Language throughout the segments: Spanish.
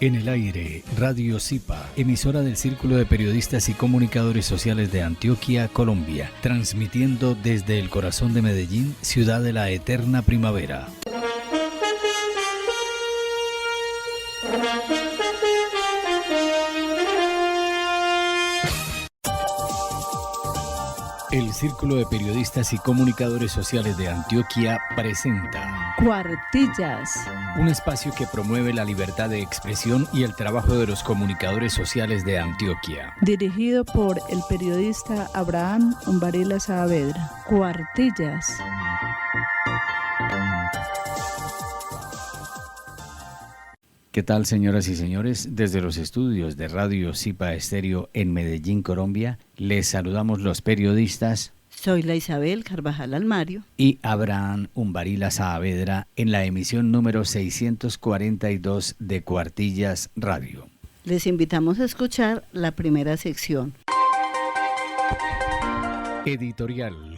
En el aire, Radio Zipa, emisora del Círculo de Periodistas y Comunicadores Sociales de Antioquia, Colombia, transmitiendo desde el corazón de Medellín, ciudad de la eterna primavera. El Círculo de Periodistas y Comunicadores Sociales de Antioquia presenta Cuartillas, un espacio que promueve la libertad de expresión y el trabajo de los comunicadores sociales de Antioquia. dirigido por el periodista Abraham Umbarila Saavedra. Cuartillas. ¿Qué tal, señoras y señores? Desde los estudios de Radio Zipa Estéreo en Medellín, Colombia, les saludamos los periodistas. Soy la Isabel Carvajal Almario Y Abraham Umbarila Saavedra en la emisión número 642 de Cuartillas Radio. Les invitamos a escuchar la primera sección. Editorial.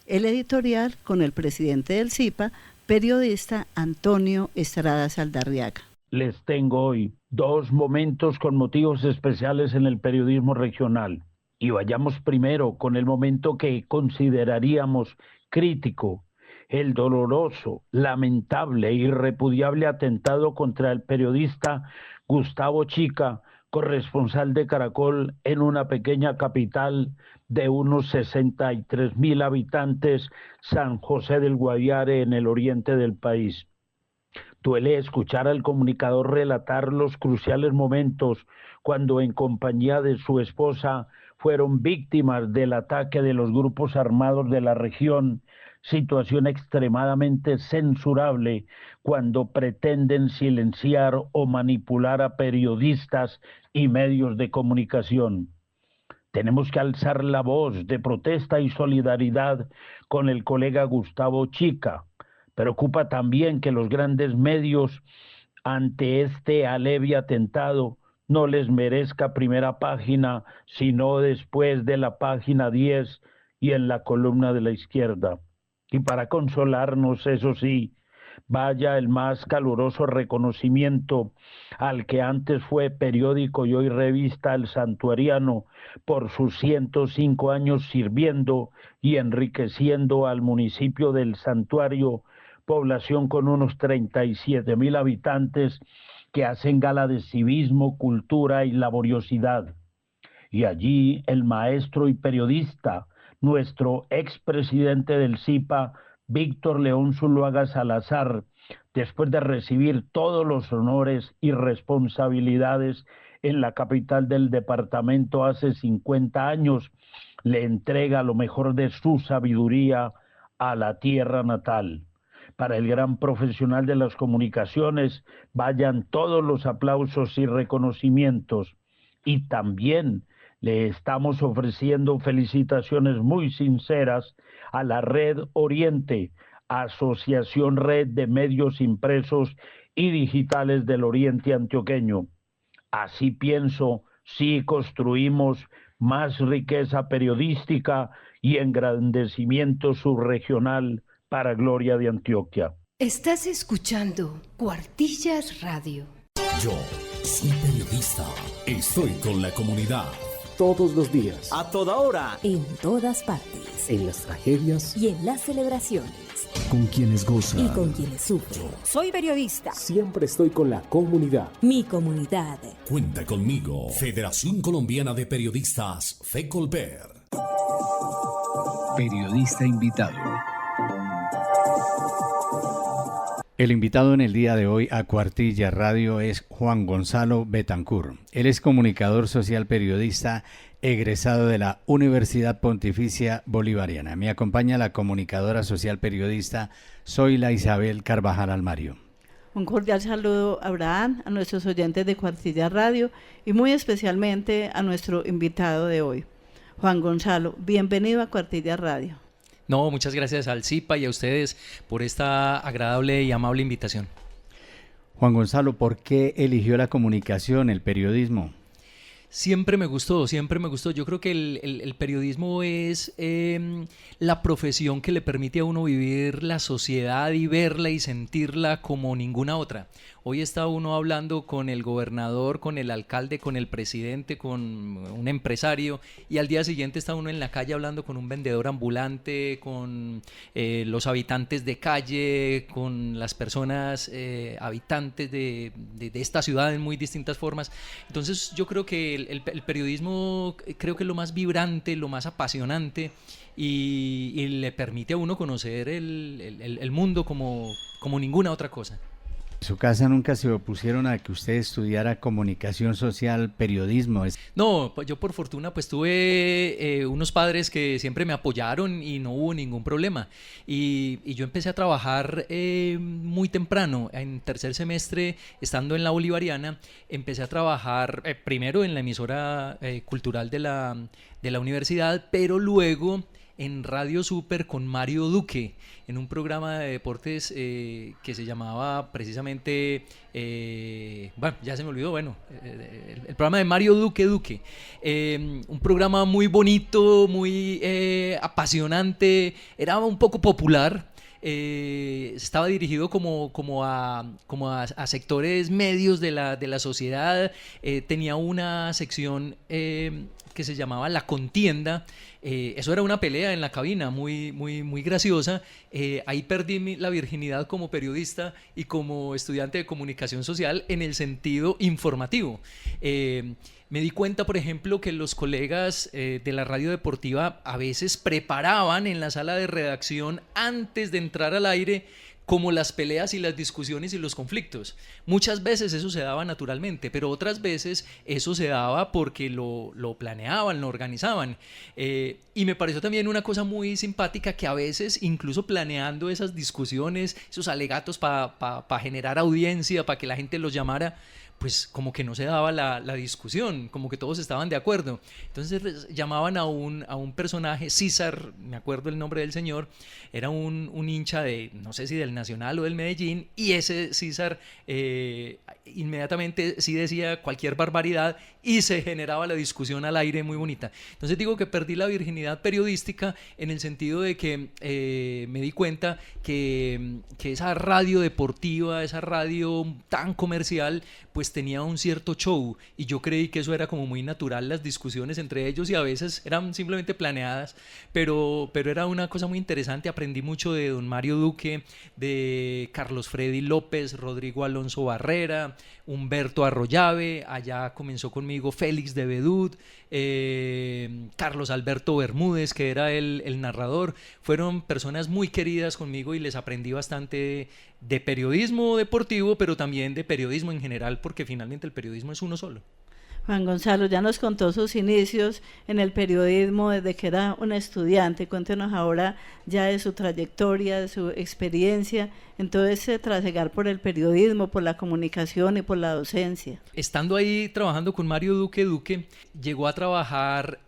El editorial con el presidente del Zipa, periodista Antonio Estrada Saldarriaga. Les tengo hoy dos momentos con motivos especiales en el periodismo regional. Y vayamos primero con el momento que consideraríamos crítico, el doloroso, lamentable y repudiable atentado contra el periodista Gustavo Chica, corresponsal de Caracol en una pequeña capital de unos 63.000 habitantes, San José del Guaviare, en el oriente del país. Duele escuchar al comunicador relatar los cruciales momentos cuando en compañía de su esposa fueron víctimas del ataque de los grupos armados de la región, situación extremadamente censurable cuando pretenden silenciar o manipular a periodistas y medios de comunicación. Tenemos que alzar la voz de protesta y solidaridad con el colega Gustavo Chica. Preocupa también que los grandes medios, ante este aleve atentado, no les merezca primera página, sino después de la página 10 y en la columna de la izquierda. Y para consolarnos, eso sí, vaya el más caluroso reconocimiento al que antes fue periódico y hoy revista El Santuariano por sus 105 años sirviendo y enriqueciendo al municipio del Santuario, población con unos 37.000 habitantes que hacen gala de civismo, cultura y laboriosidad. Y allí el maestro y periodista, nuestro expresidente del Zipa, Víctor León Zuluaga Salazar, después de recibir todos los honores y responsabilidades en la capital del departamento hace 50 años, le entrega lo mejor de su sabiduría a la tierra natal. Para el gran profesional de las comunicaciones, vayan todos los aplausos y reconocimientos. Y también le estamos ofreciendo felicitaciones muy sinceras a la Red Oriente, Asociación Red de Medios Impresos y Digitales del Oriente Antioqueño. Así pienso, sí construimos más riqueza periodística y engrandecimiento subregional para gloria de Antioquia. Estás escuchando Cuartillas Radio. Yo soy periodista. Estoy con la comunidad. Todos los días, a toda hora, en todas partes, en las tragedias y en las celebraciones, con quienes gozan y con quienes sufren. Soy periodista. Siempre estoy con la comunidad. Mi comunidad. Cuenta conmigo. Federación Colombiana de Periodistas, FECOLPER. Periodista invitado. El invitado en el día de hoy a Cuartillas Radio es Juan Gonzalo Betancur. Él es comunicador social periodista egresado de la Universidad Pontificia Bolivariana. Me acompaña la comunicadora social periodista Zoila Isabel Carvajal Almario. Un cordial saludo, Abraham, a nuestros oyentes de Cuartillas Radio y muy especialmente a nuestro invitado de hoy, Juan Gonzalo. Bienvenido a Cuartillas Radio. No, muchas gracias al Zipa y a ustedes por esta agradable y amable invitación. Juan Gonzalo, ¿por qué eligió la comunicación, el periodismo? Siempre me gustó, siempre me gustó. Yo creo que el periodismo es la profesión que le permite a uno vivir la sociedad y verla y sentirla como ninguna otra. Hoy está uno hablando con el gobernador, con el alcalde, con el presidente, con un empresario, y al día siguiente está uno en la calle hablando con un vendedor ambulante, con los habitantes de calle, con las personas habitantes de esta ciudad en muy distintas formas. Entonces yo creo que el periodismo creo que es lo más vibrante, lo más apasionante, y le permite a uno conocer el mundo como ninguna otra cosa. ¿En su casa nunca se opusieron a que usted estudiara comunicación social, periodismo? No, yo por fortuna pues tuve unos padres que siempre me apoyaron y no hubo ningún problema. Y yo empecé a trabajar muy temprano, en tercer semestre, estando en la Bolivariana, empecé a trabajar primero en la emisora cultural de la universidad, pero luego en Radio Super con Mario Duque, en un programa de deportes que se llamaba precisamente, bueno, ya se me olvidó, el programa de Mario Duque, un programa muy bonito, muy apasionante, era un poco popular. Estaba dirigido como a sectores medios de la sociedad. Tenía una sección que se llamaba La Contienda. Eso era una pelea en la cabina muy graciosa. Ahí perdí la virginidad como periodista y como estudiante de comunicación social en el sentido informativo. Me di cuenta, por ejemplo, que los colegas de la radio deportiva a veces preparaban en la sala de redacción antes de entrar al aire como las peleas y las discusiones y los conflictos. Muchas veces eso se daba naturalmente, pero otras veces eso se daba porque lo planeaban, lo organizaban. Y me pareció también una cosa muy simpática que a veces, incluso planeando esas discusiones, esos alegatos para generar audiencia, para que la gente los llamara, pues como que no se daba la discusión, como que todos estaban de acuerdo. Entonces llamaban a un personaje, César, me acuerdo el nombre del señor, era un hincha de, no sé si del Nacional o del Medellín, y ese César inmediatamente sí decía cualquier barbaridad y se generaba la discusión al aire muy bonita. Entonces digo que perdí la virginidad periodística en el sentido de que me di cuenta que esa radio deportiva, esa radio tan comercial, pues tenía un cierto show, y yo creí que eso era como muy natural, las discusiones entre ellos, y a veces eran simplemente planeadas, pero era una cosa muy interesante. Aprendí mucho de don Mario Duque, de Carlos Freddy López, Rodrigo Alonso Barrera, Humberto Arroyave. Allá comenzó conmigo Félix de Bedut, Carlos Alberto Bermúdez, que era el narrador. Fueron personas muy queridas conmigo y les aprendí bastante de periodismo deportivo, pero también de periodismo en general, porque finalmente el periodismo es uno solo. Juan Gonzalo, ya nos contó sus inicios en el periodismo desde que era un estudiante. Cuéntenos ahora ya de su trayectoria, de su experiencia en todo ese trasegar por el periodismo, por la comunicación y por la docencia. Estando ahí trabajando con Mario Duque, llegó a trabajar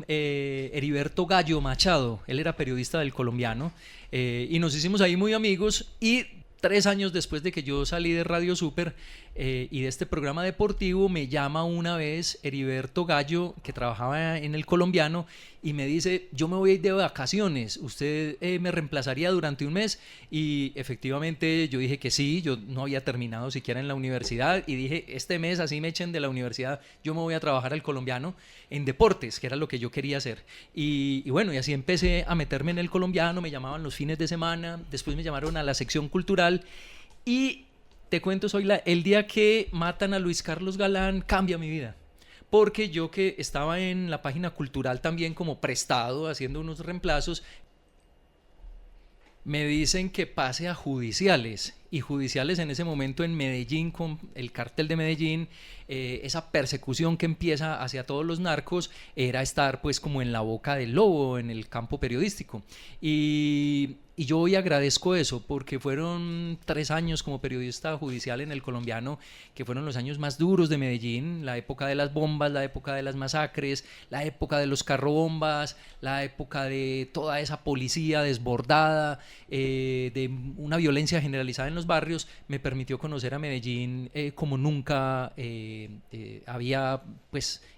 Heriberto Gallo Machado. Él era periodista del Colombiano, y nos hicimos ahí muy amigos, y 3 años después de que yo salí de Radio Super y de este programa deportivo, me llama una vez Heriberto Gallo, que trabajaba en el Colombiano, y me dice: yo me voy a ir de vacaciones, ¿usted me reemplazaría durante un mes? Y efectivamente yo dije que sí. Yo no había terminado siquiera en la universidad, y dije: este mes, así me echen de la universidad, yo me voy a trabajar al Colombiano en deportes, que era lo que yo quería hacer. Y bueno, y así empecé a meterme en el Colombiano. Me llamaban los fines de semana, después me llamaron a la sección cultural, y te cuento, Zoila, el día que matan a Luis Carlos Galán cambia mi vida, porque yo, que estaba en la página cultural también como prestado, haciendo unos reemplazos, me dicen que pase a judiciales, y judiciales en ese momento en Medellín, con el cártel de Medellín, esa persecución que empieza hacia todos los narcos, era estar pues como en la boca del lobo en el campo periodístico. Y yo hoy agradezco eso, porque fueron 3 años como periodista judicial en el Colombiano, que fueron los años más duros de Medellín, la época de las bombas, la época de las masacres, la época de los carrobombas, la época de toda esa policía desbordada, de una violencia generalizada en en los barrios, me permitió conocer a Medellín como nunca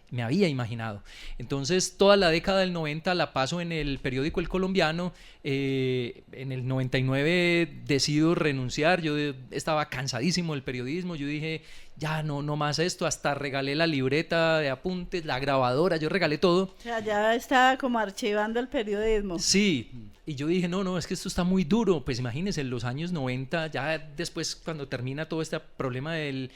me había imaginado. Entonces toda la década del 90 la paso en el periódico El Colombiano. En el 99 decido renunciar. Yo estaba cansadísimo del periodismo. Yo dije, ya no más esto. Hasta regalé la libreta de apuntes, la grabadora, yo regalé todo. O sea, ya estaba como archivando el periodismo. Sí, y yo dije, no, es que esto está muy duro. Pues imagínense, en los años 90, ya después cuando termina todo este problema del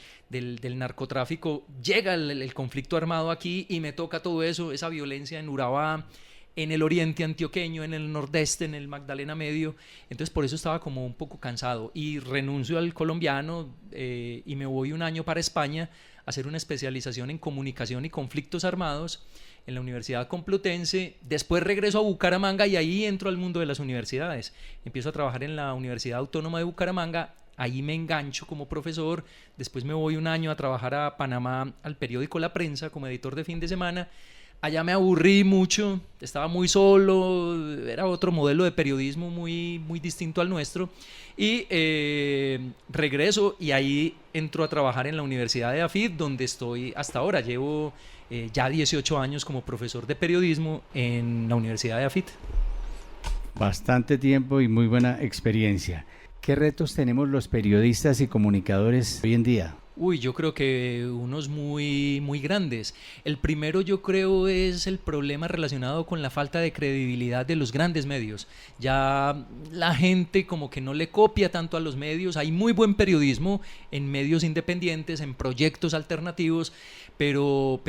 narcotráfico, llega el conflicto armado aquí y me toca todo eso, esa violencia en Urabá, en el oriente antioqueño, en el nordeste, en el Magdalena Medio. Entonces por eso estaba como un poco cansado y renuncio al Colombiano y me voy un año para España a hacer una especialización en comunicación y conflictos armados en la Universidad Complutense. Después regreso a Bucaramanga y ahí entro al mundo de las universidades. Empiezo a trabajar en la Universidad Autónoma de Bucaramanga. Ahí me engancho como profesor. Después me voy un año a trabajar a Panamá al periódico La Prensa como editor de fin de semana. Allá me aburrí mucho, estaba muy solo, era otro modelo de periodismo muy distinto al nuestro. Y regreso y ahí entro a trabajar en la Universidad de AFID, donde estoy hasta ahora. Llevo ya 18 años como profesor de periodismo en la Universidad de AFID. Bastante tiempo y muy buena experiencia. ¿Qué retos tenemos los periodistas y comunicadores hoy en día? Yo creo que unos muy grandes. El primero, yo creo, es el problema relacionado con la falta de credibilidad de los grandes medios. Ya la gente como que no le copia tanto a los medios. Hay muy buen periodismo en medios independientes, en proyectos alternativos, pero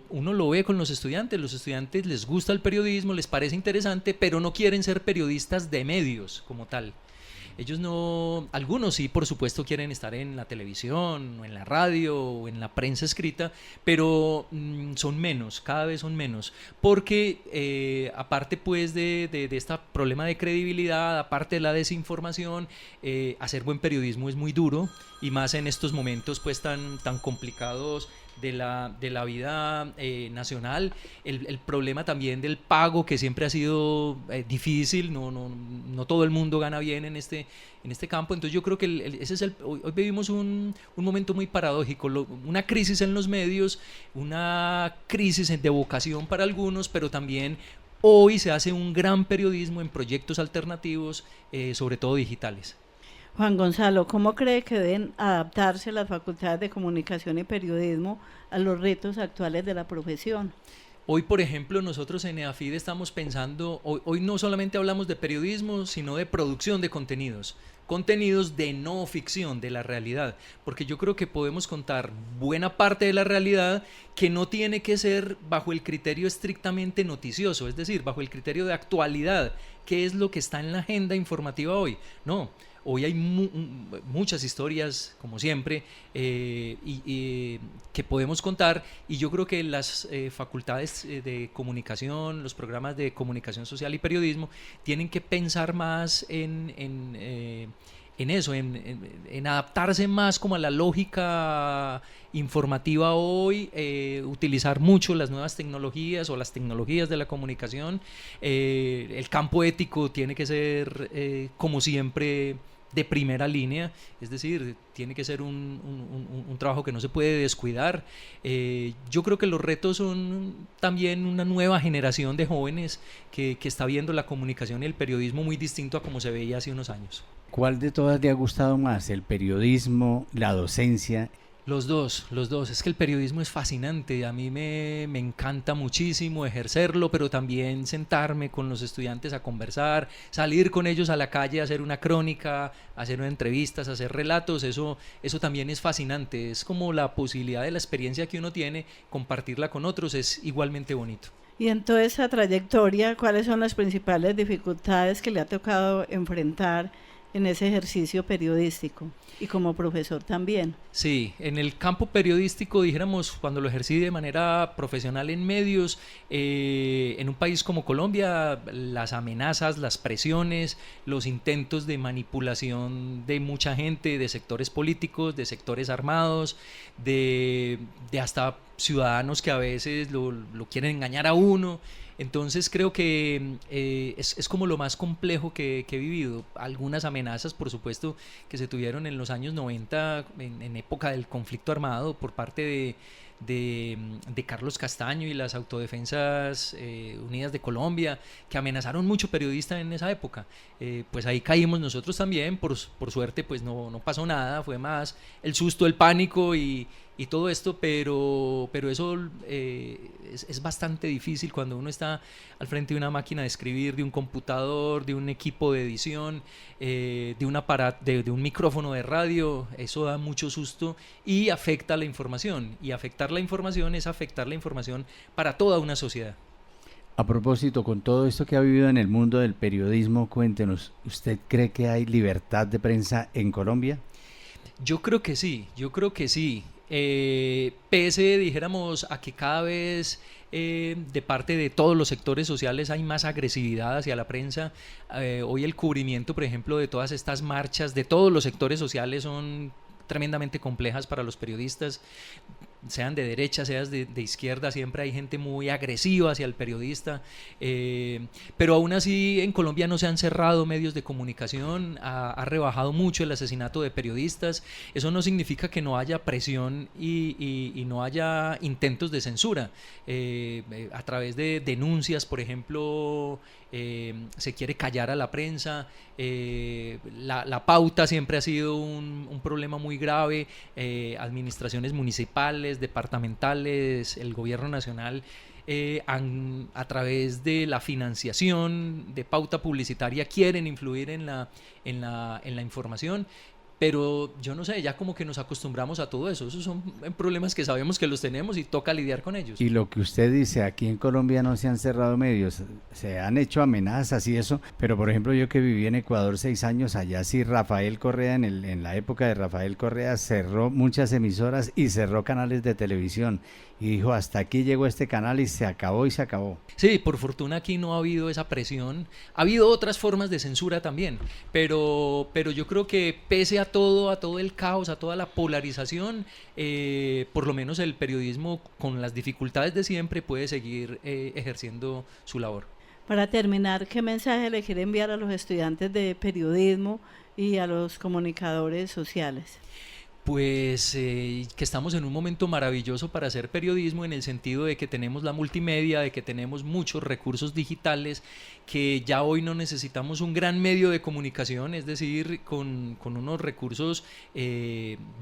uno lo ve con los estudiantes. Los estudiantes les gusta el periodismo, les parece interesante, pero no quieren ser periodistas de medios como tal. Ellos no, algunos sí, por supuesto, quieren estar en la televisión, o en la radio, o en la prensa escrita, pero son menos, cada vez son menos, porque aparte pues de este problema de credibilidad, aparte de la desinformación, hacer buen periodismo es muy duro, y más en estos momentos pues tan complicados de la vida nacional. El problema también del pago, que siempre ha sido difícil. No todo el mundo gana bien en este campo. Entonces yo creo que ese es hoy vivimos un momento muy paradójico, una crisis en los medios, una crisis de vocación para algunos, pero también hoy se hace un gran periodismo en proyectos alternativos, sobre todo digitales. Juan Gonzalo, ¿cómo cree que deben adaptarse las facultades de comunicación y periodismo a los retos actuales de la profesión? Hoy, por ejemplo, nosotros en EAFID estamos pensando, hoy no solamente hablamos de periodismo, sino de producción de contenidos de no ficción, de la realidad, porque yo creo que podemos contar buena parte de la realidad que no tiene que ser bajo el criterio estrictamente noticioso, es decir, bajo el criterio de actualidad, qué es lo que está en la agenda informativa hoy. No, hoy hay muchas historias, como siempre, que podemos contar, y yo creo que las facultades de comunicación, los programas de comunicación social y periodismo, tienen que pensar más en eso, en adaptarse más como a la lógica informativa hoy, utilizar mucho las nuevas tecnologías o las tecnologías de la comunicación. El campo ético tiene que ser, como siempre, de primera línea, es decir, tiene que ser un trabajo que no se puede descuidar. Yo creo que los retos son también una nueva generación de jóvenes que está viendo la comunicación y el periodismo muy distinto a como se veía hace unos años. ¿Cuál de todas te ha gustado más? ¿El periodismo, la docencia? Los dos. Es que el periodismo es fascinante. A mí me encanta muchísimo ejercerlo, pero también sentarme con los estudiantes a conversar, salir con ellos a la calle, hacer una crónica, hacer entrevistas, hacer relatos. Eso también es fascinante. Es como la posibilidad de la experiencia que uno tiene, compartirla con otros, es igualmente bonito. Y en toda esa trayectoria, ¿cuáles son las principales dificultades que le ha tocado enfrentar en ese ejercicio periodístico y como profesor también? Sí, en el campo periodístico, dijéramos, cuando lo ejercí de manera profesional en medios, en un país como Colombia, las amenazas, las presiones, los intentos de manipulación de mucha gente, de sectores políticos, de sectores armados, de hasta ciudadanos que a veces lo quieren engañar a uno. Entonces creo que es como lo más complejo que he vivido. Algunas amenazas, por supuesto, que se tuvieron en los años 90, en época del conflicto armado, por parte de Carlos Castaño y las Autodefensas Unidas de Colombia, que amenazaron mucho periodistas en esa época. Pues ahí caímos nosotros también, por suerte pues no pasó nada, fue más el susto, el pánico y todo esto, pero eso es bastante difícil cuando uno está al frente de una máquina de escribir, de un computador, de un equipo de edición, de un micrófono de radio. Eso da mucho susto y afecta la información, y afectar la información es afectar la información para toda una sociedad. A propósito, con todo esto que ha vivido en el mundo del periodismo, cuéntenos, ¿usted cree que hay libertad de prensa en Colombia? Yo creo que sí. Pese, dijéramos, a que cada vez de parte de todos los sectores sociales hay más agresividad hacia la prensa, hoy el cubrimiento, por ejemplo, de todas estas marchas de todos los sectores sociales son tremendamente complejas para los periodistas, sean de derecha, sean de izquierda, siempre hay gente muy agresiva hacia el periodista, pero aún así en Colombia no se han cerrado medios de comunicación, ha rebajado mucho el asesinato de periodistas. Eso no significa que no haya presión y no haya intentos de censura, a través de denuncias, por ejemplo, se quiere callar a la prensa. La pauta siempre ha sido un problema muy grave. Administraciones municipales, departamentales, el gobierno nacional, a través de la financiación de pauta publicitaria quieren influir en la información. Pero yo no sé, ya como que nos acostumbramos a todo eso. Esos son problemas que sabemos que los tenemos y toca lidiar con ellos. Y lo que usted dice, aquí en Colombia no se han cerrado medios, se han hecho amenazas y eso, pero por ejemplo yo que viví en Ecuador 6 años, allá sí Rafael Correa, en la época de Rafael Correa, cerró muchas emisoras y cerró canales de televisión. Y dijo, hasta aquí llegó este canal y se acabó. Sí, por fortuna aquí no ha habido esa presión. Ha habido otras formas de censura también, pero yo creo que pese a todo el caos, a toda la polarización, por lo menos el periodismo, con las dificultades de siempre, puede seguir ejerciendo su labor. Para terminar, ¿qué mensaje le quiere enviar a los estudiantes de periodismo y a los comunicadores sociales? Pues que estamos en un momento maravilloso para hacer periodismo, en el sentido de que tenemos la multimedia, de que tenemos muchos recursos digitales, que ya hoy no necesitamos un gran medio de comunicación, es decir, con unos recursos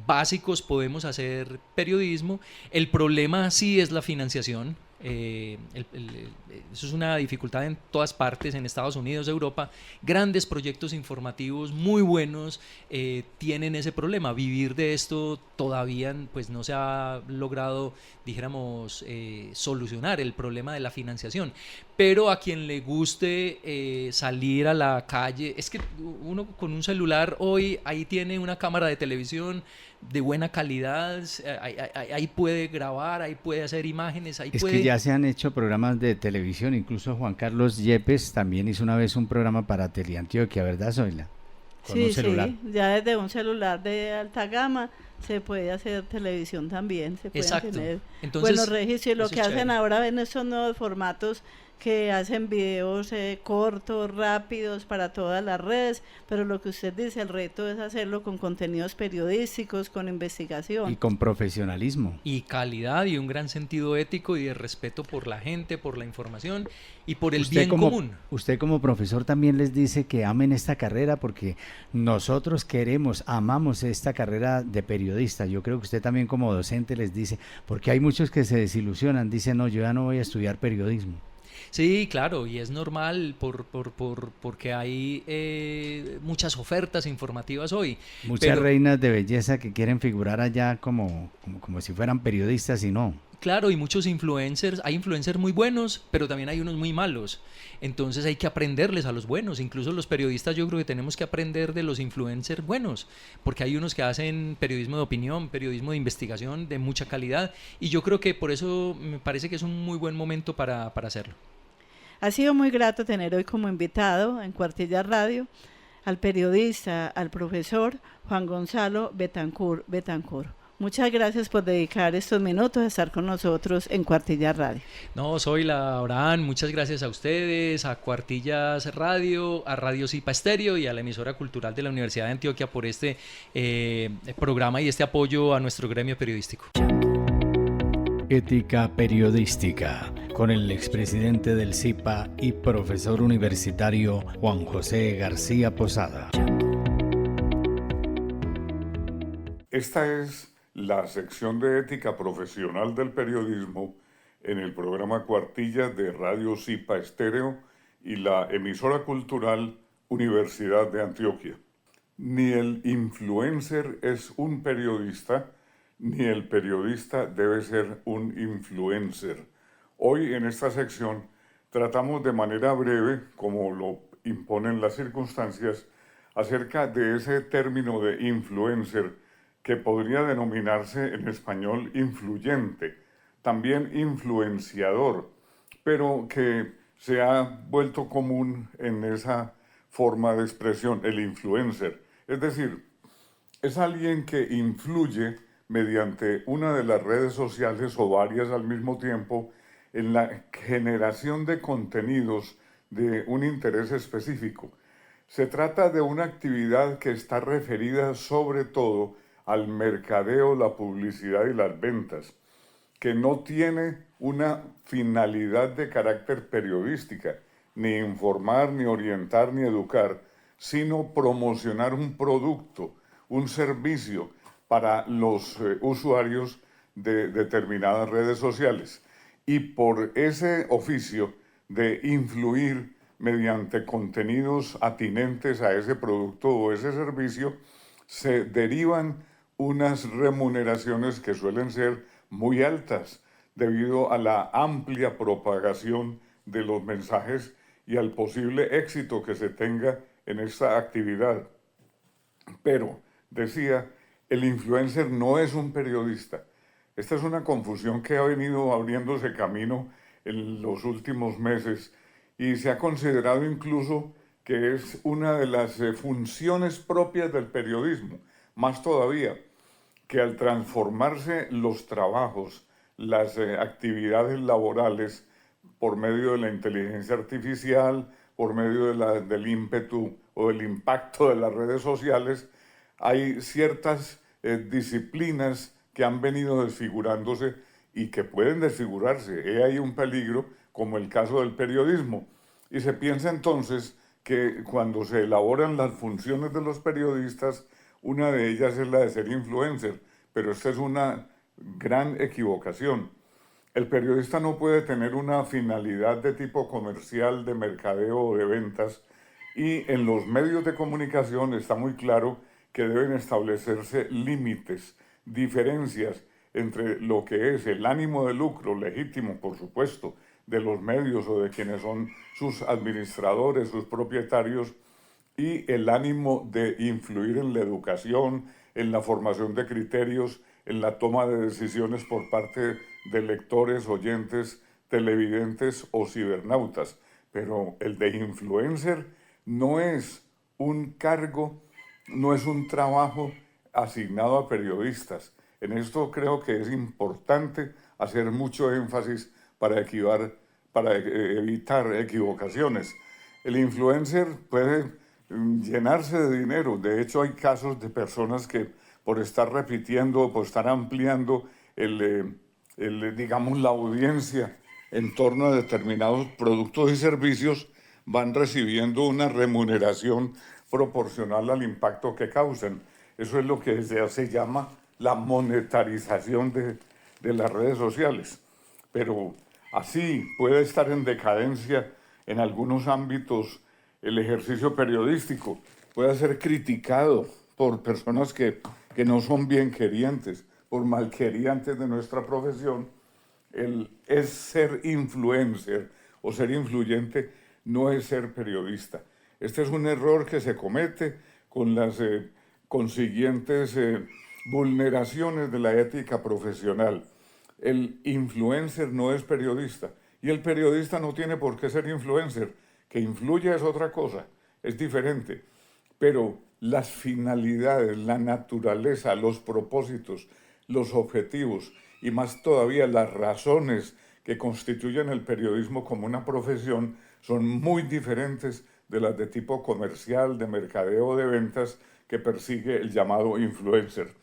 básicos podemos hacer periodismo. El problema sí es la financiación. Eso es una dificultad en todas partes, en Estados Unidos, Europa. Grandes proyectos informativos muy buenos tienen ese problema. Vivir de esto todavía pues no se ha logrado, dijéramos, solucionar el problema de la financiación. Pero a quien le guste salir a la calle, es que uno con un celular hoy ahí tiene una cámara de televisión de buena calidad, ahí puede grabar, ahí puede hacer imágenes, ahí puede... Es que ya se han hecho programas de televisión, incluso Juan Carlos Yepes también hizo una vez un programa para Teleantioquia, ¿verdad, Zoila? Con un celular. Sí, ya desde un celular de alta gama se puede hacer televisión también, se pueden tener buenos registros, y lo que hacen ahora en estos nuevos formatos que hacen videos cortos, rápidos para todas las redes, pero lo que usted dice, el reto es hacerlo con contenidos periodísticos, con investigación. Y con profesionalismo. Y calidad y un gran sentido ético y de respeto por la gente, por la información y por el bien común. Usted como profesor también les dice que amen esta carrera, porque nosotros amamos esta carrera de periodista. Yo creo que usted también como docente les dice, porque hay muchos que se desilusionan, dicen, no, yo ya no voy a estudiar periodismo. Sí, claro, y es normal porque hay muchas ofertas informativas hoy. Muchas reinas de belleza que quieren figurar allá como si fueran periodistas y no. Claro, y muchos influencers, hay influencers muy buenos, pero también hay unos muy malos. Entonces hay que aprenderles a los buenos. Incluso los periodistas, yo creo que tenemos que aprender de los influencers buenos, porque hay unos que hacen periodismo de opinión, periodismo de investigación de mucha calidad, y yo creo que por eso me parece que es un muy buen momento para hacerlo. Ha sido muy grato tener hoy como invitado en Cuartillas Radio al periodista, al profesor Juan Gonzalo Betancur. Muchas gracias por dedicar estos minutos a estar con nosotros en Cuartillas Radio. No, Abraham, muchas gracias a ustedes, a Cuartillas Radio, a Radio Zipa Estéreo y a la emisora cultural de la Universidad de Antioquia por este programa y este apoyo a nuestro gremio periodístico. Ética periodística, con el expresidente del Zipa y profesor universitario Juan José García Posada. Esta es la sección de ética profesional del periodismo en el programa Cuartillas de Radio Zipa Estéreo y la emisora cultural Universidad de Antioquia. Ni el influencer es un periodista, ni el periodista debe ser un influencer. Hoy en esta sección tratamos de manera breve, como lo imponen las circunstancias, acerca de ese término de influencer que podría denominarse en español influyente, también influenciador, pero que se ha vuelto común en esa forma de expresión, el influencer. Es decir, es alguien que influye mediante una de las redes sociales o varias al mismo tiempo en la generación de contenidos de un interés específico. Se trata de una actividad que está referida sobre todo al mercadeo, la publicidad y las ventas, que no tiene una finalidad de carácter periodística, ni informar, ni orientar, ni educar, sino promocionar un producto, un servicio para los usuarios de determinadas redes sociales. Y por ese oficio de influir mediante contenidos atinentes a ese producto o ese servicio, se derivan unas remuneraciones que suelen ser muy altas debido a la amplia propagación de los mensajes y al posible éxito que se tenga en esta actividad. Pero, decía, el influencer no es un periodista. Esta es una confusión que ha venido abriéndose camino en los últimos meses y se ha considerado incluso que es una de las funciones propias del periodismo. Más todavía, que al transformarse los trabajos, las actividades laborales por medio de la inteligencia artificial, por medio del ímpetu o del impacto de las redes sociales, hay ciertas disciplinas que han venido desfigurándose y que pueden desfigurarse. Hay un peligro, como el caso del periodismo. Y se piensa entonces que cuando se elaboran las funciones de los periodistas, una de ellas es la de ser influencer, pero esta es una gran equivocación. El periodista no puede tener una finalidad de tipo comercial, de mercadeo o de ventas, y en los medios de comunicación está muy claro que deben establecerse límites, diferencias entre lo que es el ánimo de lucro legítimo, por supuesto, de los medios o de quienes son sus administradores, sus propietarios, y el ánimo de influir en la educación, en la formación de criterios, en la toma de decisiones por parte de lectores, oyentes, televidentes o cibernautas. Pero el de influencer no es un cargo, no es un trabajo asignado a periodistas. En esto creo que es importante hacer mucho énfasis para evitar equivocaciones. El influencer puede llenarse de dinero. De hecho, hay casos de personas que por estar repitiendo, por estar ampliando digamos, la audiencia en torno a determinados productos y servicios, van recibiendo una remuneración proporcional al impacto que causan. Eso es lo que se llama la monetarización de las redes sociales. Pero así puede estar en decadencia en algunos ámbitos el ejercicio periodístico, puede ser criticado por personas que no son bienquerientes, por malquerientes de nuestra profesión. Es ser influencer o ser influyente, no es ser periodista. Este es un error que se comete con las consiguientes vulneraciones de la ética profesional. El influencer no es periodista y el periodista no tiene por qué ser influencer. Que influya es otra cosa, es diferente, pero las finalidades, la naturaleza, los propósitos, los objetivos y más todavía las razones que constituyen el periodismo como una profesión son muy diferentes de las de tipo comercial, de mercadeo, de ventas que persigue el llamado influencer.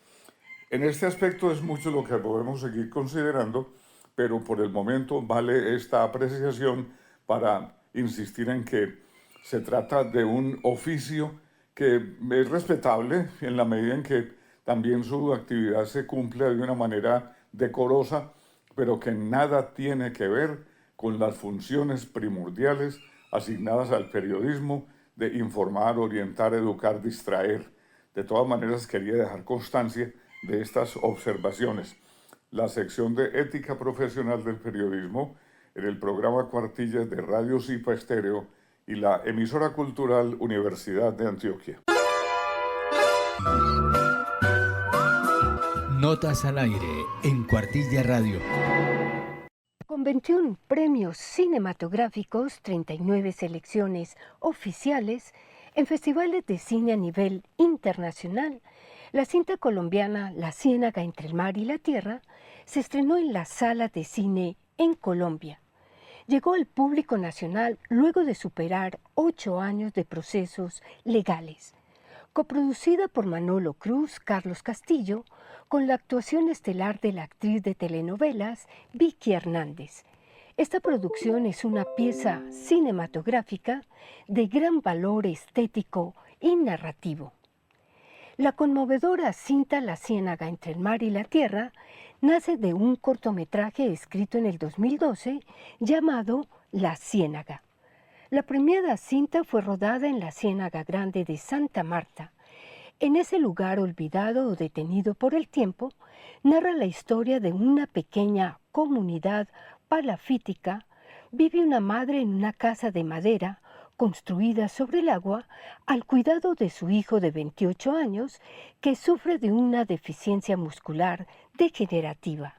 En este aspecto es mucho lo que podemos seguir considerando, pero por el momento vale esta apreciación para insistir en que se trata de un oficio que es respetable en la medida en que también su actividad se cumple de una manera decorosa, pero que nada tiene que ver con las funciones primordiales asignadas al periodismo de informar, orientar, educar, distraer. De todas maneras, quería dejar constancia de estas observaciones. La sección de ética profesional del periodismo en el programa Cuartillas de Radio Zipa Estéreo y la emisora cultural Universidad de Antioquia. Notas al aire en Cuartilla Radio. Con 21 premios cinematográficos, 39 selecciones oficiales en festivales de cine a nivel internacional, la cinta colombiana La Ciénaga entre el mar y la tierra se estrenó en las salas de cine en Colombia. Llegó al público nacional luego de superar 8 años de procesos legales. Coproducida por Manolo Cruz, Carlos Castillo, con la actuación estelar de la actriz de telenovelas Vicky Hernández. Esta producción es una pieza cinematográfica de gran valor estético y narrativo. La conmovedora cinta La Ciénaga entre el mar y la tierra nace de un cortometraje escrito en el 2012 llamado La Ciénaga. La premiada cinta fue rodada en la Ciénaga Grande de Santa Marta. En ese lugar olvidado o detenido por el tiempo, narra la historia de una pequeña comunidad palafítica. Vive una madre en una casa de madera construida sobre el agua al cuidado de su hijo de 28 años que sufre de una deficiencia muscular degenerativa.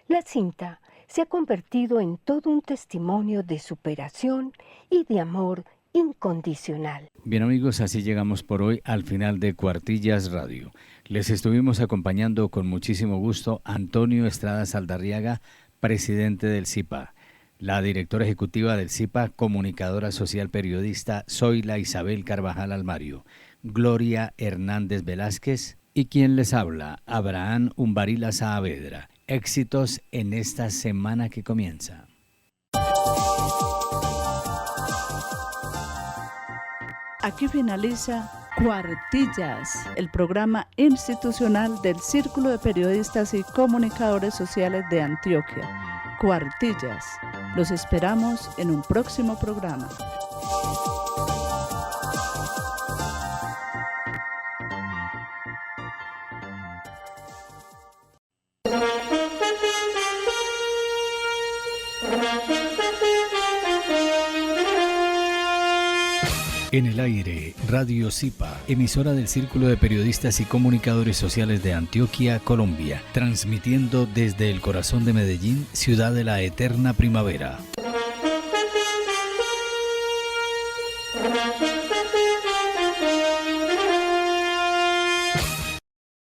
La cinta se ha convertido en todo un testimonio de superación y de amor incondicional. Bien amigos, así llegamos por hoy al final de Cuartillas Radio. Les estuvimos acompañando con muchísimo gusto Antonio Estrada Saldarriaga, presidente del Zipa, la directora ejecutiva del Zipa, comunicadora social periodista Zoila Isabel Carvajal Almario, Gloria Hernández Velázquez y quien les habla, Abraham Umbarila Saavedra. Éxitos en esta semana que comienza. Aquí finaliza Cuartillas, el programa institucional del Círculo de Periodistas y Comunicadores Sociales de Antioquia. Cuartillas. Los esperamos en un próximo programa. En el aire, Radio Zipa, emisora del Círculo de Periodistas y Comunicadores Sociales de Antioquia, Colombia, transmitiendo desde el corazón de Medellín, ciudad de la eterna primavera.